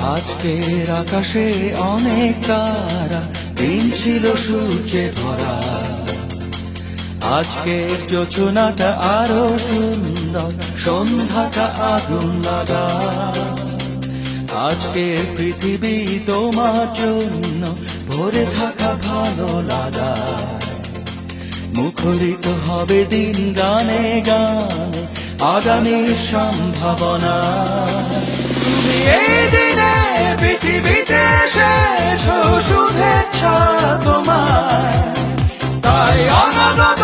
আজকের আকাশে অনেক তারা, দিন ছিল সূর্যে ভরা। আজকের যোচনাটা আরো সুন্দর, সন্ধ্যাটা আগুন লাগা। আজকের পৃথিবী তোমার জন্য ভরে থাকা ভালো লাগা। মুখরিত হবে দিন গানে গানে, আগামীর সম্ভাবনা। তুমি এই দিনে পৃথিবীতে শেষ শুভেচ্ছা তোমায়, তাই অনাগত